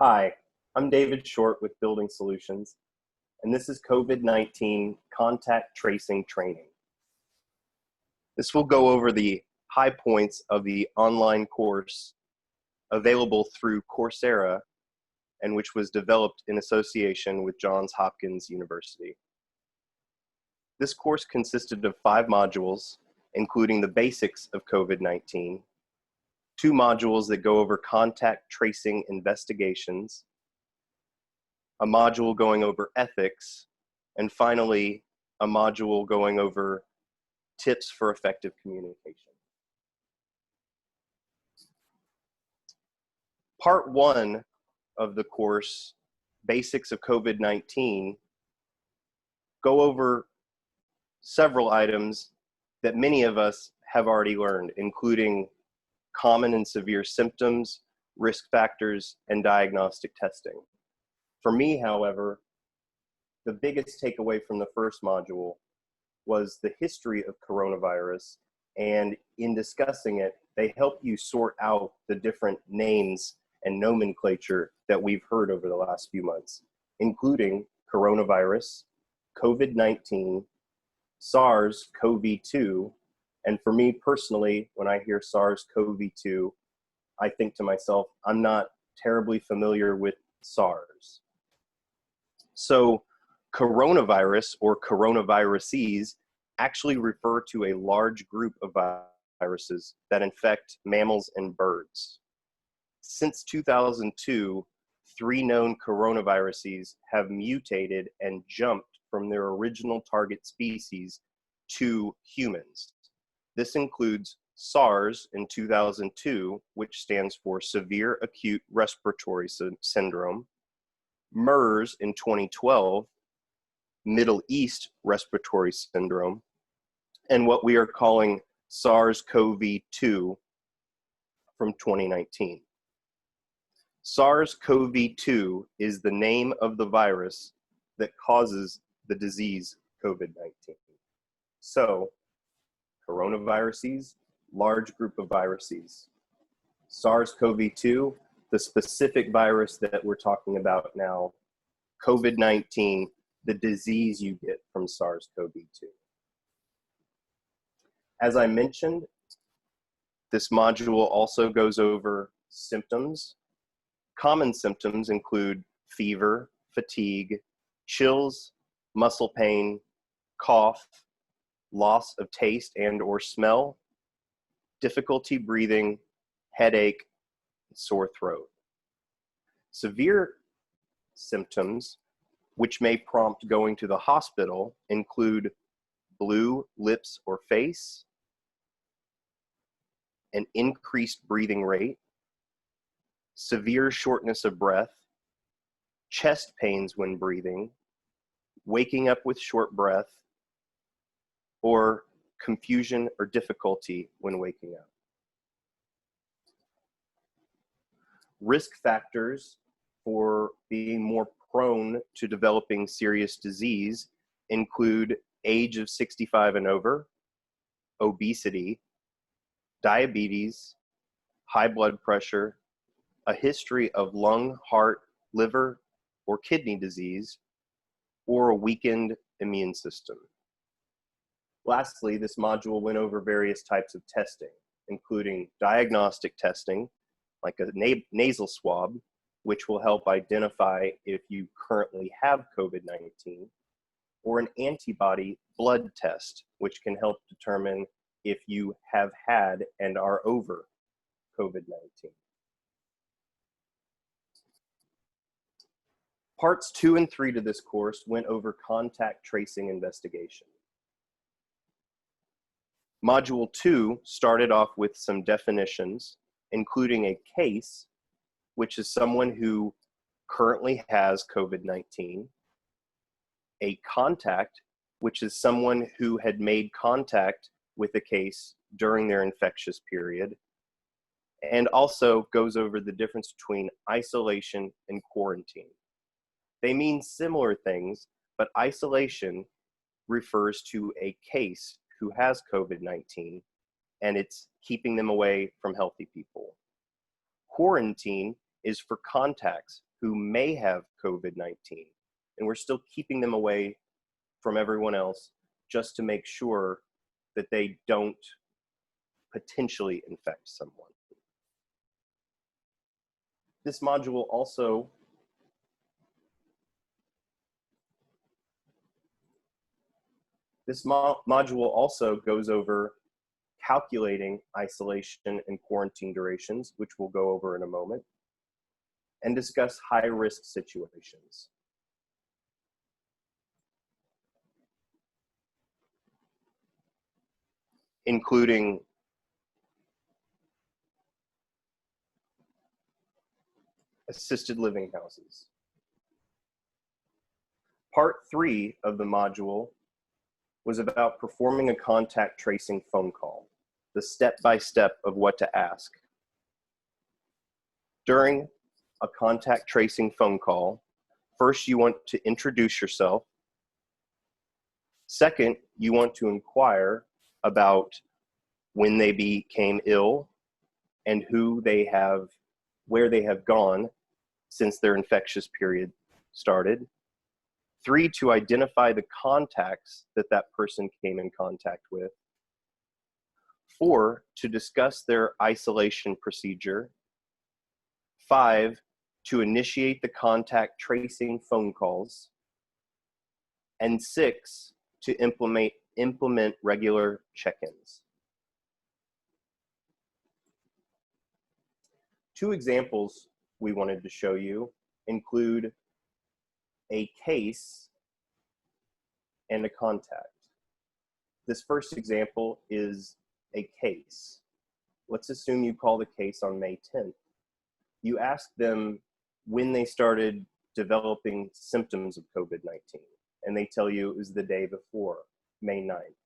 Hi, I'm David Short with Building Solutions, and this is COVID-19 contact tracing training. This will go over the high points of the online course available through Coursera and which was developed in association with Johns Hopkins University. This course consisted of 5 modules, including the basics of COVID-19, 2 modules that go over contact tracing investigations, a module going over ethics, and finally, a module going over tips for effective communication. Part 1 of the course, Basics of COVID-19, go over several items that many of us have already learned, including common and severe symptoms, risk factors, and diagnostic testing. For me, however, the biggest takeaway from the first module was the history of coronavirus, and in discussing it, they help you sort out the different names and nomenclature that we've heard over the last few months, including coronavirus, COVID-19, SARS-CoV-2, and for me personally, when I hear SARS-CoV-2, I think to myself, I'm not terribly familiar with SARS. So coronavirus or coronaviruses actually refer to a large group of viruses that infect mammals and birds. Since 2002, 3 known coronaviruses have mutated and jumped from their original target species to humans. This includes SARS in 2002, which stands for Severe Acute Respiratory Syndrome, MERS in 2012, Middle East Respiratory Syndrome, and what we are calling SARS-CoV-2 from 2019. SARS-CoV-2 is the name of the virus that causes the disease COVID-19. So, coronaviruses, large group of viruses. SARS-CoV-2, the specific virus that we're talking about now. COVID-19, the disease you get from SARS-CoV-2. As I mentioned, this module also goes over symptoms. Common symptoms include fever, fatigue, chills, muscle pain, cough, loss of taste and or smell, difficulty breathing, headache, sore throat. Severe symptoms, which may prompt going to the hospital, include blue lips or face, an increased breathing rate, severe shortness of breath, chest pains when breathing, waking up with short breath, or confusion or difficulty when waking up. Risk factors for being more prone to developing serious disease include age of 65 and over, obesity, diabetes, high blood pressure, a history of lung, heart, liver, or kidney disease, or a weakened immune system. Lastly, this module went over various types of testing, including diagnostic testing, like a nasal swab, which will help identify if you currently have COVID-19, or an antibody blood test, which can help determine if you have had and are over COVID-19. Parts 2 and 3 to this course went over contact tracing investigation. Module 2 started off with some definitions, including a case, which is someone who currently has COVID-19, a contact, which is someone who had made contact with a case during their infectious period, and also goes over the difference between isolation and quarantine. They mean similar things, but isolation refers to a case who has COVID-19, and it's keeping them away from healthy people. Quarantine is for contacts who may have COVID-19, and we're still keeping them away from everyone else just to make sure that they don't potentially infect someone. This module also goes over calculating isolation and quarantine durations, which we'll go over in a moment, and discuss high-risk situations. Including assisted living houses. Part 3 of the module was about performing a contact tracing phone call, the step-by-step of what to ask. During a contact tracing phone call, first you want to introduce yourself. Second, you want to inquire about when they became ill and where they have gone since their infectious period started. 3, to identify the contacts that that person came in contact with. 4, to discuss their isolation procedure. 5, to initiate the contact tracing phone calls. And 6, to implement regular check-ins. 2 examples we wanted to show you include a case and a contact. This first example is a case. Let's assume you call the case on May 10th. You ask them when they started developing symptoms of COVID-19, and they tell you it was the day before, May 9th.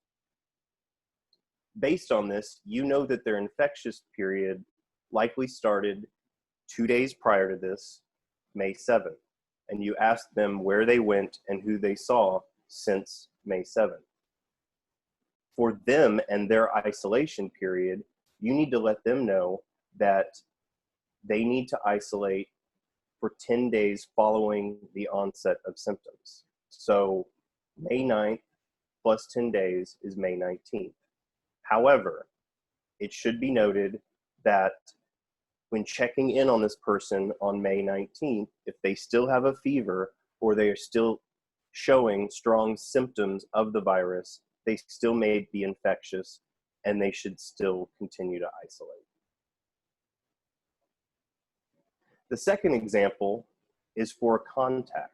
Based on this, you know that their infectious period likely started 2 days prior to this, May 7th. And you ask them where they went and who they saw since May 7th. For them and their isolation period, you need to let them know that they need to isolate for 10 days following the onset of symptoms. So May 9th plus 10 days is May 19th. However, it should be noted that when checking in on this person on May 19th, if they still have a fever or they are still showing strong symptoms of the virus, they still may be infectious and they should still continue to isolate. The second example is for a contact.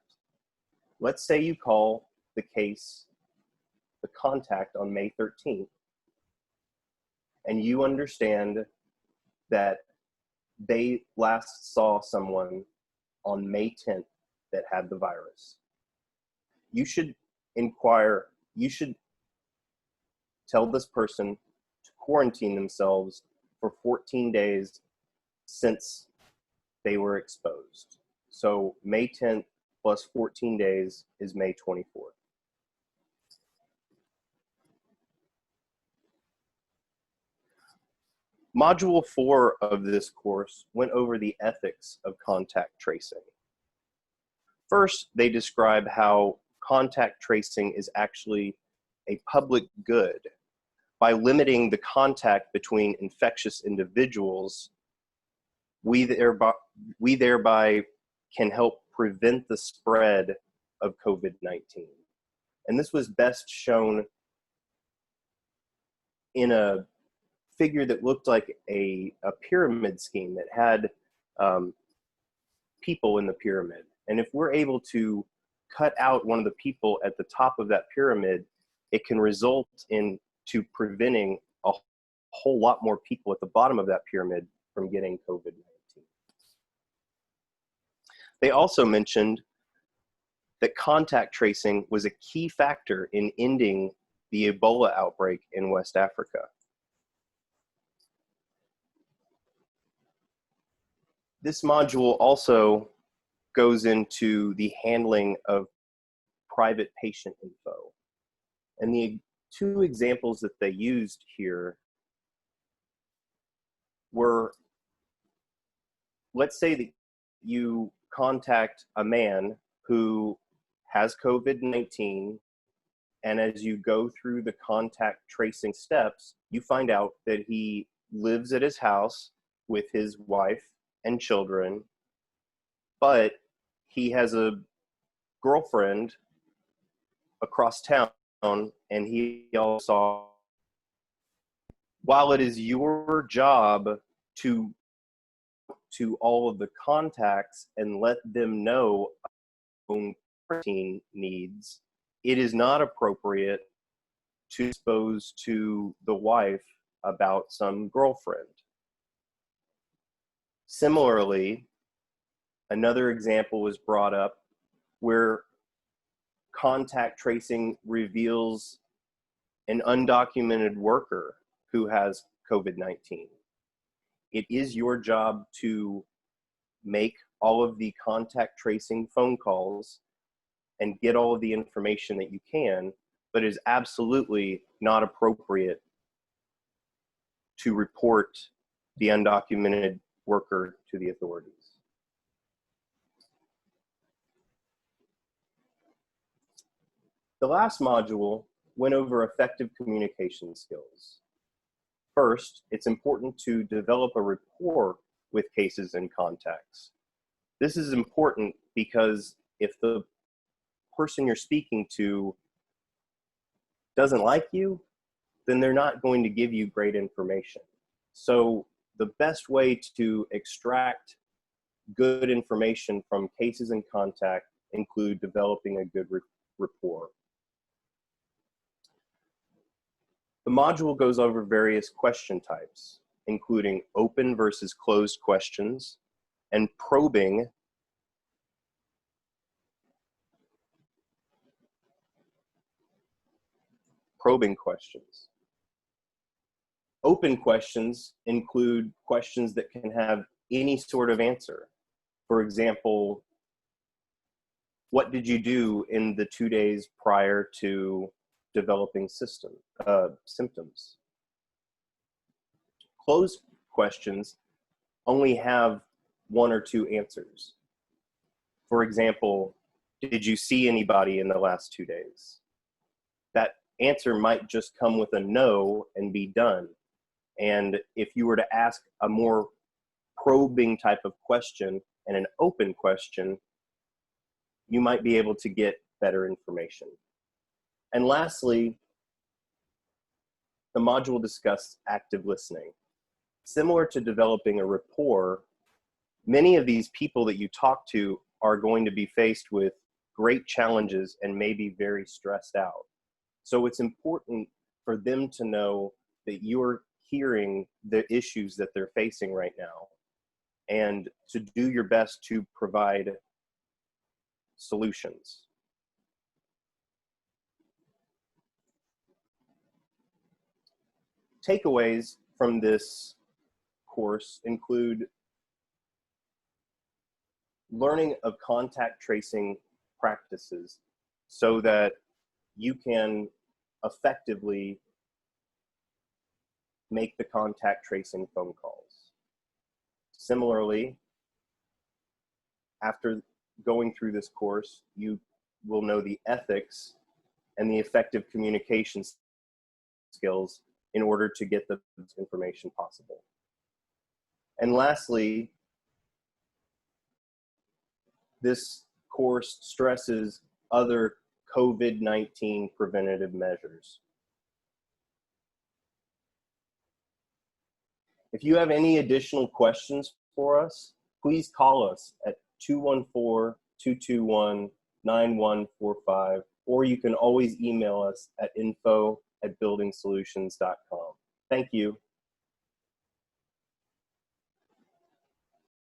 Let's say you call the contact on May 13th, and you understand that they last saw someone on May 10th that had the virus. You should tell this person to quarantine themselves for 14 days since they were exposed. So May 10th plus 14 days is May 24th. Module 4 of this course went over the ethics of contact tracing. First, they describe how contact tracing is actually a public good. By limiting the contact between infectious individuals, we thereby can help prevent the spread of COVID-19. And this was best shown in a figure that looked like a pyramid scheme that had people in the pyramid. And if we're able to cut out one of the people at the top of that pyramid, it can result into preventing a whole lot more people at the bottom of that pyramid from getting COVID-19. They also mentioned that contact tracing was a key factor in ending the Ebola outbreak in West Africa. This module also goes into the handling of private patient info. And the 2 examples that they used here were, let's say that you contact a man who has COVID-19, and as you go through the contact tracing steps, you find out that he lives at his house with his wife and children, but he has a girlfriend across town, and he also, while it is your job to all of the contacts and let them know own quarantine needs, it is not appropriate to expose to the wife about some girlfriend. Similarly, another example was brought up where contact tracing reveals an undocumented worker who has COVID-19. It is your job to make all of the contact tracing phone calls and get all of the information that you can, but it is absolutely not appropriate to report the undocumented worker to the authorities. The last module went over effective communication skills. First, it's important to develop a rapport with cases and contacts. This is important because if the person you're speaking to doesn't like you, then they're not going to give you great information. So the best way to extract good information from cases and contact include developing a good rapport. The module goes over various question types, including open versus closed questions and probing questions. Open questions include questions that can have any sort of answer. For example, what did you do in the 2 days prior to developing symptoms? Closed questions only have one or two answers. For example, did you see anybody in the last 2 days? That answer might just come with a no and be done. And if you were to ask a more probing type of question and an open question, you might be able to get better information. And lastly, the module discussed active listening. Similar to developing a rapport, many of these people that you talk to are going to be faced with great challenges and may be very stressed out. So it's important for them to know that you're hearing the issues that they're facing right now and to do your best to provide solutions. Takeaways from this course include learning of contact tracing practices so that you can effectively make the contact tracing phone calls. Similarly, after going through this course, you will know the ethics and the effective communication skills in order to get the information possible. And lastly, this course stresses other COVID-19 preventative measures. If you have any additional questions for us, please call us at 214-221-9145, or you can always email us at info@buildingsolutions.com. Thank you.